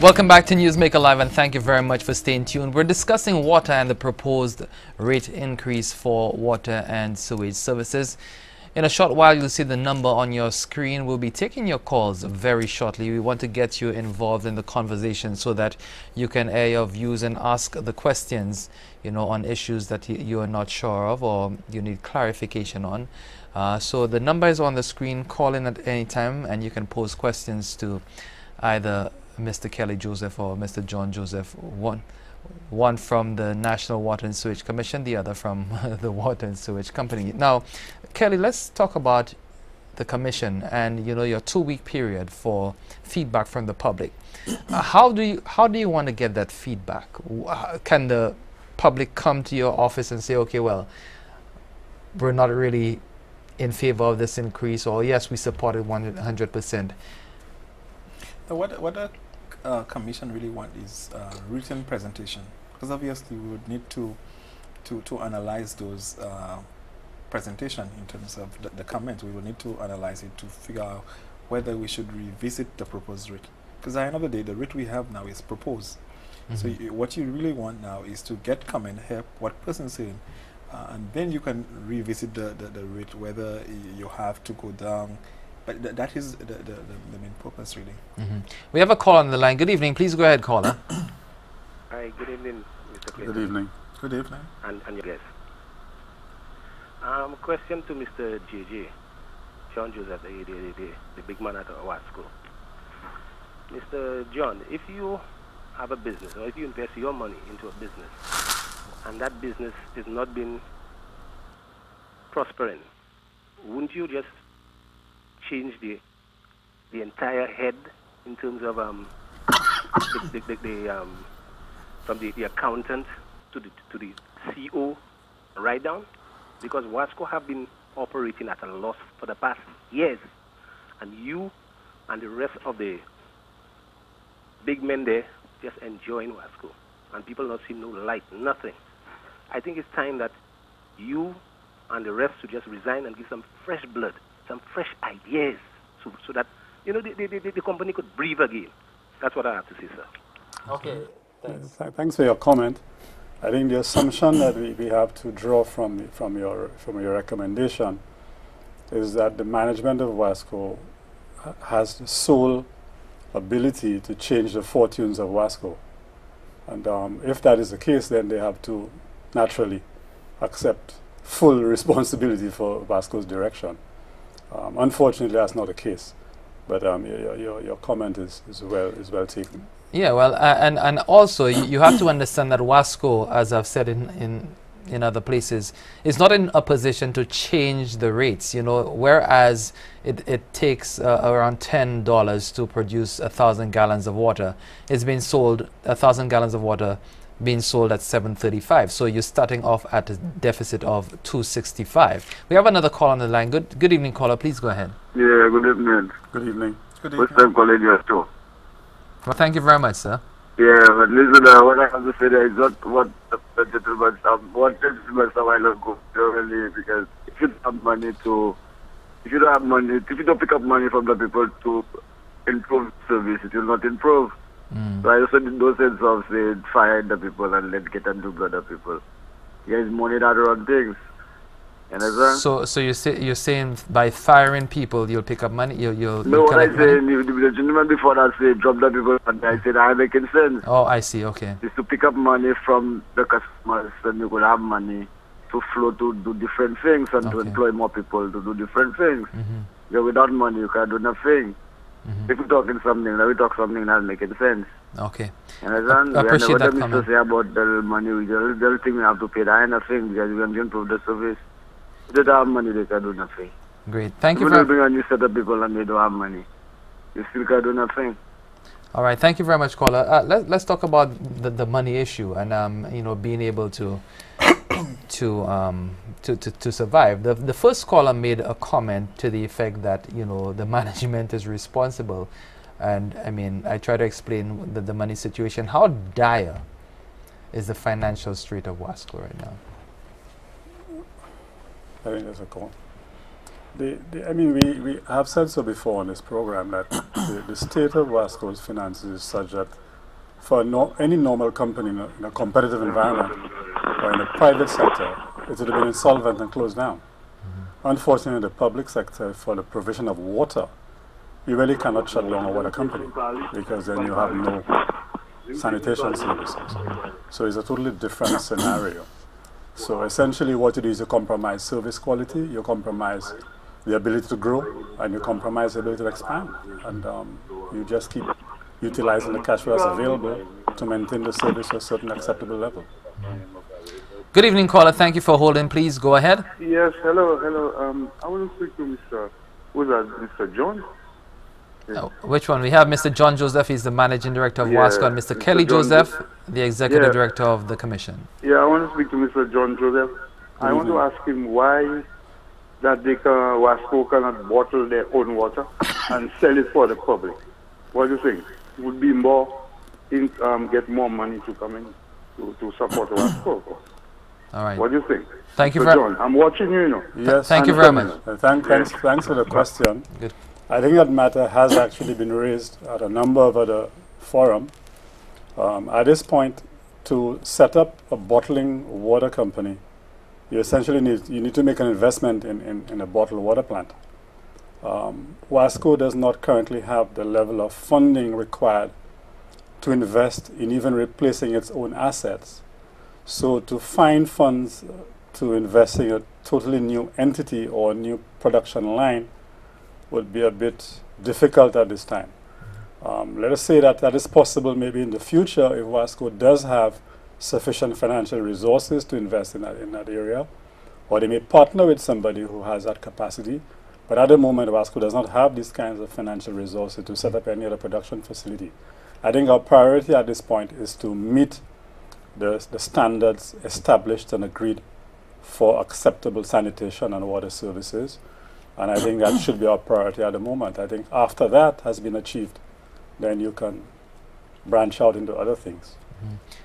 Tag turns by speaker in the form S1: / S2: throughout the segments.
S1: Welcome back to Newsmaker Live, and thank you very much for staying tuned. We're discussing water and the proposed rate increase for water and sewage services. In a short while, you'll see the number on your screen. We'll be taking your calls very shortly. We want to get you involved in the conversation so that you can air your views and ask the questions, on issues that you are not sure of or you need clarification on. So the number is on the screen. Call in at any time, and you can pose questions to either Mr. Kelly Joseph or Mr. John Joseph, one from the National Water and Sewage Commission, the other from the Water and Sewage Company. Now, Kelly, let's talk about the commission and your 2-week period for feedback from the public. How do you want to get that feedback? Can the public come to your office and say, okay, well, we're not really in favor of this increase, or yes, we support it 100%?
S2: What the commission really want is written presentation, because obviously we would need to analyze those presentation in terms of the comments. We will need to analyze it to figure out whether we should revisit the proposed rate, because at the end of the day, the rate we have now is proposed. So what you really want now is to get comment, hear what person saying, and then you can revisit the rate, whether you have to go down. But that is the main purpose, really.
S1: We have a call on the line. Good evening. Please go ahead, caller.
S3: Hi, good evening, Mr. Clinton.
S2: Good evening. Good evening.
S3: And your guest. Question to Mr. JJ, John Joseph, the big man at Wasco. Mr. John, if you have a business, or if you invest your money into a business, and that business is not been prospering, wouldn't you just change the entire head in terms of from the accountant to the CO right down? Because Wasco have been operating at a loss for the past years, and you and the rest of the big men there just enjoying Wasco, and people not seeing no light, nothing. I think it's time that you and the rest to just resign and give some fresh blood, some fresh ideas, so that the company could breathe again. That's what I have to say, sir.
S1: Okay, thanks.
S4: Thanks for your comment. I think the assumption that we have to draw from your recommendation is that the management of Wasco has the sole ability to change the fortunes of Wasco, and if that is the case, then they have to naturally accept full responsibility for Wasco's direction. Unfortunately, that's not the case, but your comment is well taken.
S1: Yeah, well, and also you have to understand that Wasco, as I've said in other places, is not in a position to change the rates. Whereas it takes around $10 to produce 1,000 gallons of water. It's been sold 1,000 gallons of water being sold at $7.35. So you're starting off at a deficit of $2.65. We have another call on the line. Good evening, caller. Please go ahead.
S5: Yeah, good evening.
S4: Good evening.
S2: Good evening.
S5: First time calling your show.
S1: Well, thank you very much, sir.
S5: Yeah, but listen, what I have to say there is not what the gentleman a while ago, really, because if you don't have money if you don't pick up money from the people to improve service, it will not improve. So I also did no sense of saying fire the people and let get and do the other people. There is money that run things. You understand?
S1: So you're saying by firing people you'll pick up money? You'll
S5: no, what I
S1: collect
S5: say,
S1: money?
S5: the gentleman before that said drop the people, and I said I'm making sense.
S1: Oh, I see. Okay.
S5: Is to pick up money from the customers, and you could have money to flow to do different things and to employ more people to do different things. Yeah, without money you can't do nothing. If we're talking something, we talk something that's making sense.
S1: Okay.
S5: You understand?
S1: I appreciate that
S5: comment.
S1: comment.
S5: To say about the money, the thing we have to pay, that kind of thing, because we can improve the service. If they don't have money, they can do nothing.
S1: Great. Thank you.
S5: If you bring a new set of people and they don't have money, you still can do nothing.
S1: All right. Thank you very much, caller. Let's talk about the money issue and being able to survive. The first caller made a comment to the effect that the management is responsible, and I mean I try to explain the money situation. How dire is the financial strait of Wasco right now?
S4: I think that's a call. I mean, we have said so before on this program that the state of Wasco's finances is such that for any normal company in a competitive environment or in the private sector, it would have been insolvent and closed down. Unfortunately, in the public sector, for the provision of water, you really cannot shut down a water company because then you have no sanitation services. So it's a totally different scenario. So essentially what you do is you compromise service quality, you compromise the ability to grow, and you compromise the ability to expand. And you just keep utilizing the cash flow as available to maintain the service to a certain acceptable level.
S1: Good evening, caller. Thank you for holding. Please go ahead.
S6: Yes, hello. I want to speak to Mr. John.
S1: Which one? We have Mr. John Joseph, he's the Managing Director of WASCO, and Mr. Kelly
S6: John
S1: Joseph, the Executive Director of the Commission.
S6: Yeah, I want to speak to Mr. John Joseph. I want to ask him why that WASCO cannot bottle their own water and sell it for the public. What do you think? Would be more, get more money to come in to support WASCO?
S1: All right.
S6: What do you think?
S1: Thank you
S6: very much. I'm watching you, you know.
S4: Yes.
S1: Thank you very much.
S4: Thanks for the question.
S1: Good.
S4: I think that matter has actually been raised at a number of other forums. At this point, to set up a bottling water company, you essentially need to make an investment in a bottled water plant. WASCO does not currently have the level of funding required to invest in even replacing its own assets. So to find funds to invest in a totally new entity or new production line would be a bit difficult at this time. Let us say that is possible maybe in the future if WASCO does have sufficient financial resources to invest in that area, or they may partner with somebody who has that capacity. But at the moment, WASCO does not have these kinds of financial resources to set up any other production facility. I think our priority at this point is to meet the standards established and agreed for acceptable sanitation and water services. And I think that should be our priority at the moment. I think after that has been achieved, then you can branch out into other things.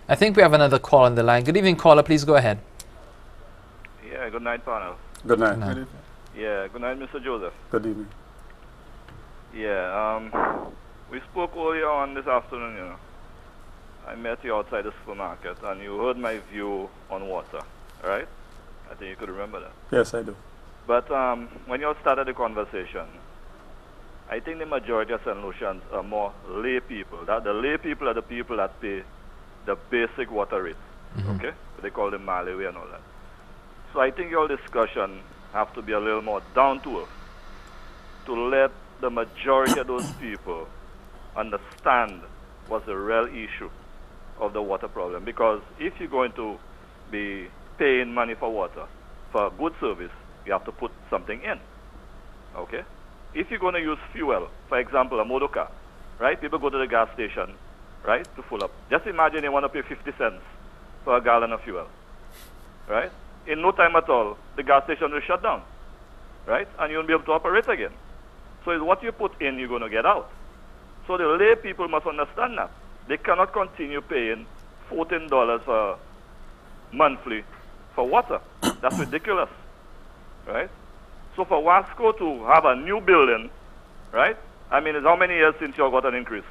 S1: I think we have another call on the line. Good evening, caller. Please go ahead.
S7: Yeah, good night, panel.
S4: Good night.
S1: Good night.
S7: Yeah, good night, Mr. Joseph.
S4: Good evening.
S7: Yeah, we spoke earlier on this afternoon, you know. I met you outside the supermarket, and you heard my view on water, right? I think you could remember that.
S4: Yes, I do.
S7: But when you started the conversation, I think the majority of St. Lucians are more lay people. That the lay people are the people that pay the basic water rates, okay? They call them Malawi and all that. So I think your discussion have to be a little more down to earth to let the majority of those people understand what's the real issue of the water problem. Because if you're going to be paying money for water, for a good service, you have to put something in, okay? If you're going to use fuel, for example, a motor car, right? People go to the gas station, right, to fill up. Just imagine they want to pay 50 cents for a gallon of fuel, right? In no time at all, the gas station will shut down, right? And you won't be able to operate again. So it's what you put in, you're going to get out. So the lay people must understand that. They cannot continue paying $14 monthly for water. That's ridiculous, right? So for WASCO to have a new building, right? I mean, it's how many years since you got an increase?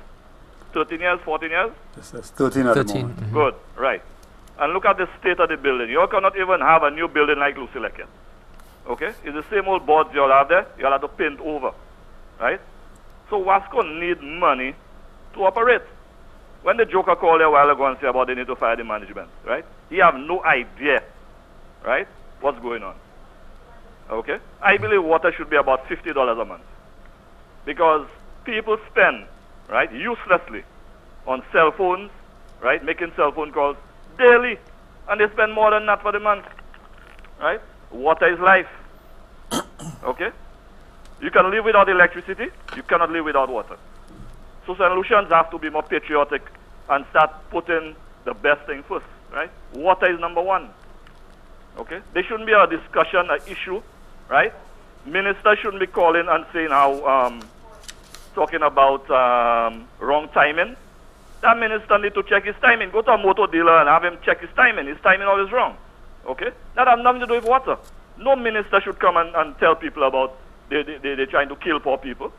S7: 13 years, 14 years?
S4: Yes, that's 13 at the moment.
S7: Good, right. And look at the state of the building. You cannot even have a new building like Lucy Leke. Okay? It's the same old boards you all have there. You all have to paint over, right? So WASCO need money to operate. When the joker called a while ago and said about they need to fire the management, right? He have no idea, right, what's going on. Okay? I believe water should be about $50 a month. Because people spend, right, uselessly on cell phones, right, making cell phone calls daily. And they spend more than that for the month, right? Water is life. Okay? You can live without electricity. You cannot live without water. So St. Lucians have to be more patriotic and start putting the best thing first, right? Water is number one. Okay? There shouldn't be a discussion, an issue, right? Ministers shouldn't be calling and saying how, talking about wrong timing. That minister need to check his timing. Go to a motor dealer and have him check his timing. His timing always wrong. Okay? That has nothing to do with water. No minister should come and tell people about they're trying to kill poor people,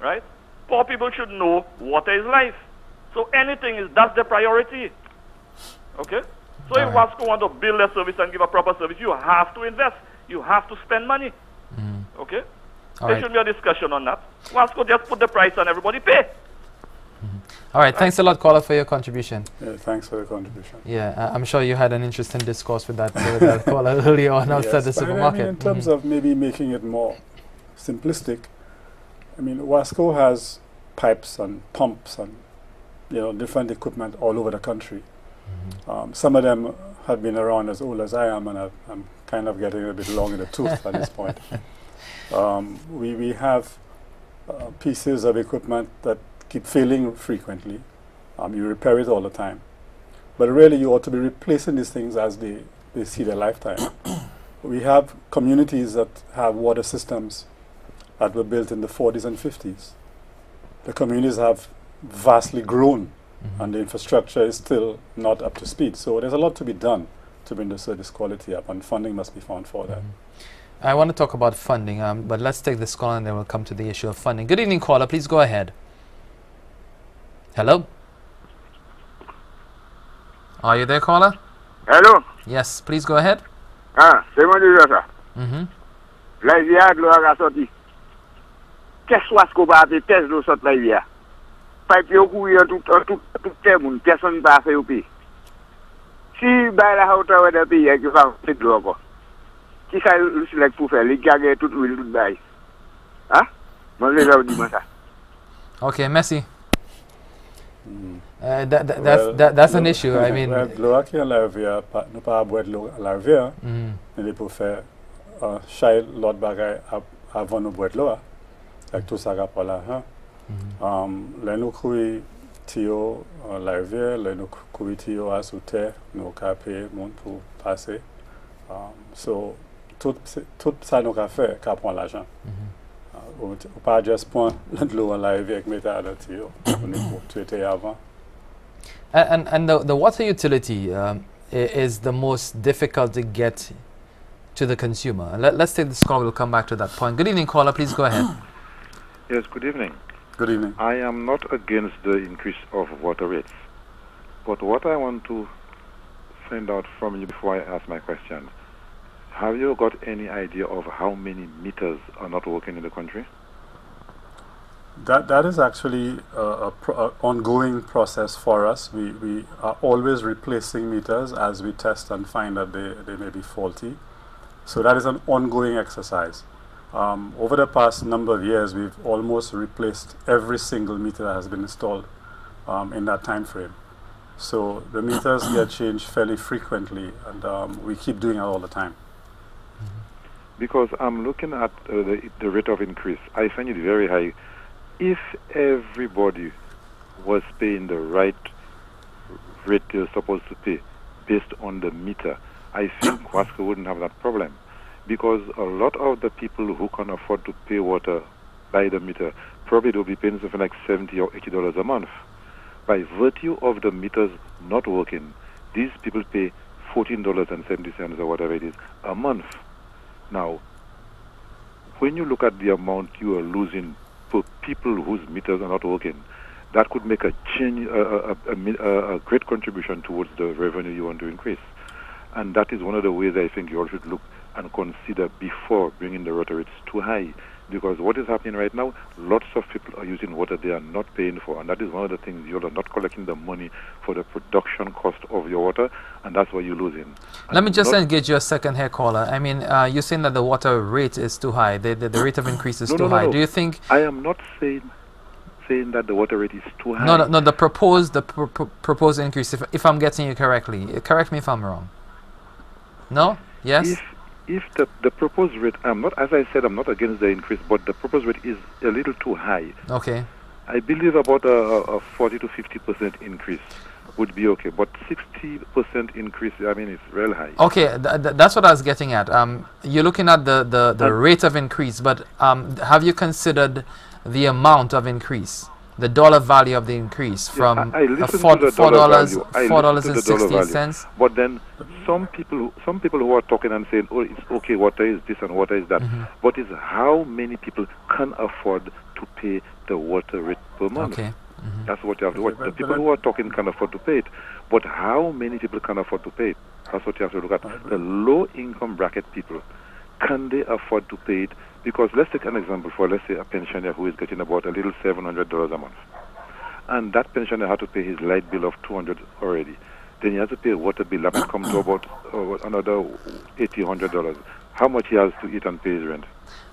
S7: right? Poor people should know water is life. So anything that's the priority. Okay? So if Wasco want to build a service and give a proper service, you have to invest. You have to spend money. Okay? There should be a discussion on that. Wasco just put the price and everybody pay.
S1: All right, thanks a lot, caller, for your contribution.
S4: Yeah, thanks for the contribution.
S1: Yeah, I'm sure you had an interesting discourse with that caller earlier on outside the supermarket.
S4: I mean, in terms of maybe making it more simplistic, I mean, Wasco has pipes and pumps and different equipment all over the country. Some of them have been around as old as I am, and I'm kind of getting a bit long in the tooth at this point. We have pieces of equipment that keep failing frequently. You repair it all the time. But really, you ought to be replacing these things as they see their lifetime. We have communities that have water systems that were built in the 40s and 50s. The communities have vastly grown, and the infrastructure is still not up to speed. So there's a lot to be done to bring the service quality up, and funding must be found for that.
S1: I want to talk about funding, but let's take this call and then we'll come to the issue of funding. Good evening, caller. Please go ahead. Hello? Are you there, caller?
S5: Hello?
S1: Yes, please go ahead.
S5: C'est moi déjà ça. La rivière de l'eau a sorti. Qu'est-ce qu'on va faire test de cette rivière? Pas que vous courir tout le monde, personne pas fait au pays. Si bah la hauteur de pays qui va faire de l'eau quoi. Qui ça le pour faire les gager tout l'huile tout bail. Hein? Moi je vais dire ça.
S1: Okay, Messi. That's an issue. I mean,
S4: l'eau qui est la rivière, nous pas boire de l'eau à la rivière, mais pour faire chaque l'autre bagaille avant nous boire de l'eau, avec tout ça rapport là. Là nous courir tio la rivière, là nous courir tio à sous terre, nous caper monde pour passer. So tout ça nous a fait qu'à prendre l'argent. Ou pas juste prendre de l'eau à la rivière avec mettre à la tio, nous traiter avant.
S1: And the water utility is the most difficult to get to the consumer. Let's take this call. We'll come back to that point. Good evening, caller. Please go ahead.
S8: Yes, good evening.
S4: Good evening.
S8: I am not against the increase of water rates. But what I want to find out from you before I ask my question, have you got any idea of how many meters are not working in the country?
S4: That is actually an ongoing process for us. We are always replacing meters as we test and find that they may be faulty. So that is an ongoing exercise. Over the past number of years, we've almost replaced every single meter that has been installed in that time frame. So the meters get changed fairly frequently, and we keep doing it all the time.
S8: Because I'm looking at the rate of increase. I find it very high. If everybody was paying the right rate they're supposed to pay based on the meter, I think Wasco wouldn't have that problem. Because a lot of the people who can afford to pay water by the meter probably will be paying something like $70 or $80 a month. By virtue of the meters not working, these people pay $14.70 or whatever it is a month. Now, when you look at the amount you are losing for people whose meters are not working, that could make a change, a great contribution towards the revenue you want to increase. And that is one of the ways I think you all should look and consider before bringing the water rates too high. Because what is happening right now, lots of people are using water they are not paying for, and that is one of the things. You are not collecting the money for the production cost of your water, and that's why you're losing.
S1: Let me just engage your second here, caller. I mean, you're saying that the water rate is too high, the rate of increase is too high.
S8: No.
S1: Do you think...
S8: I am not saying that the water rate is too high.
S1: No, the proposed increase, if I'm getting you correctly. Correct me if I'm wrong. No? Yes?
S8: If the proposed rate, as I said, I'm not against the increase, but the proposed rate is a little too high.
S1: Okay.
S8: I believe about a 40 to 50% increase would be okay, but 60% increase, I mean, it's real high.
S1: Okay, that's what I was getting at. You're looking at the rate of increase, but have you considered the amount of increase? the dollar value of the increase from
S8: I listen
S1: $4,
S8: to the dollar value.
S1: $4.60.
S8: But then some people who are talking and saying, oh, it's okay, water is this and water is that. But it's how many people can afford to pay the water rate per month.
S1: Okay.
S8: That's what you have to watch. The people who are talking can afford to pay it. But how many people can afford to pay it? That's what you have to look at. The low-income bracket people, can they afford to pay it? Because let's take an example for, let's say, a pensioner who is getting about a little $700 a month. And that pensioner had to pay his light bill of $200 already. Then he has to pay a water bill that might come to about another $100. How much he has to eat and pay his rent.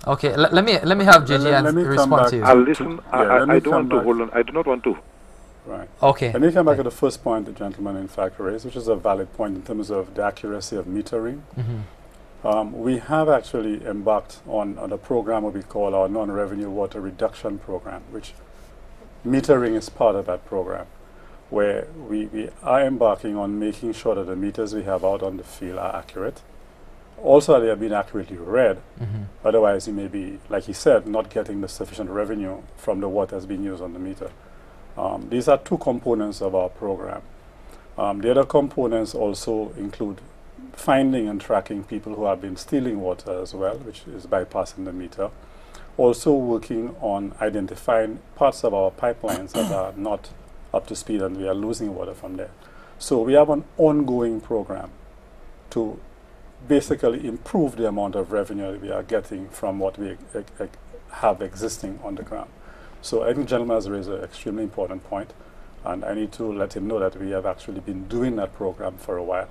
S1: Okay, let me have JJ respond to you.
S8: I'll listen. I don't want to hold on. I do not want to.
S4: Right.
S1: Okay.
S4: Let me come back to the first point the gentleman in fact raised, which is a valid point in terms of the accuracy of metering. We have actually embarked on a program what we call our non-revenue water reduction program, which metering is part of that program, where we are embarking on making sure that the meters we have out on the field are accurate. Also, they have been accurately read. Otherwise, you may be, like he said, not getting the sufficient revenue from the water that's being used on the meter. These are two components of our program. The other components also include finding and tracking people who have been stealing water as well, which is bypassing the meter. Also working on identifying parts of our pipelines that are not up to speed and we are losing water from there. So we have an ongoing program to basically improve the amount of revenue that we are getting from what we have existing on the ground. So I think the gentleman has raised an extremely important point, and I need to let him know that we have actually been doing that program for a while,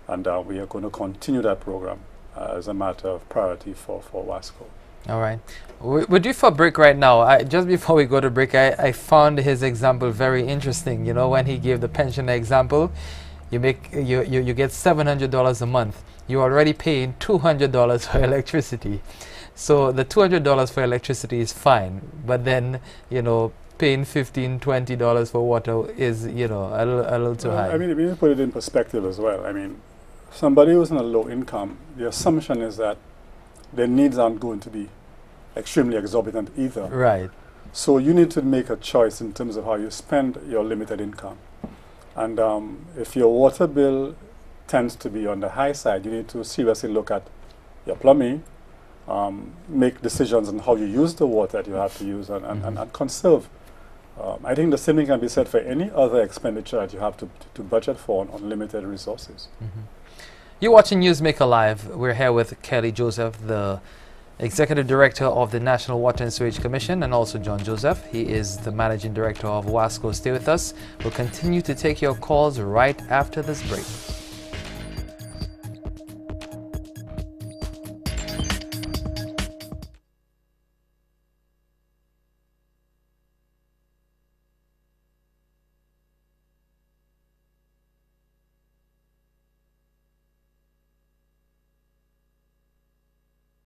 S4: and we are going to continue that program as a matter of priority for WASCO.
S1: All right. We're due for a break right now. Just before we go to break, I found his example very interesting. You know, when he gave the pensioner example, you get $700 a month. You're already paying $200 for electricity. So the $200 for electricity is fine, but then, you know, paying $15, $20 for water is, you know, a little too high.
S4: I mean, if you put it in perspective as well, I mean, somebody who's in a low income, the assumption is that their needs aren't going to be extremely exorbitant either.
S1: Right.
S4: So you need to make a choice in terms of how you spend your limited income. And if your water bill tends to be on the high side, you need to seriously look at your plumbing, make decisions on how you use the water that you have to use, and conserve. I think the same thing can be said for any other expenditure that you have to budget for on limited resources.
S1: You're watching Newsmaker Live. We're here with Kelly Joseph, the Executive Director of the National Water and Sewage Commission, and also John Joseph. He is the Managing Director of WASCO. Stay with us. We'll continue to take your calls right after this break.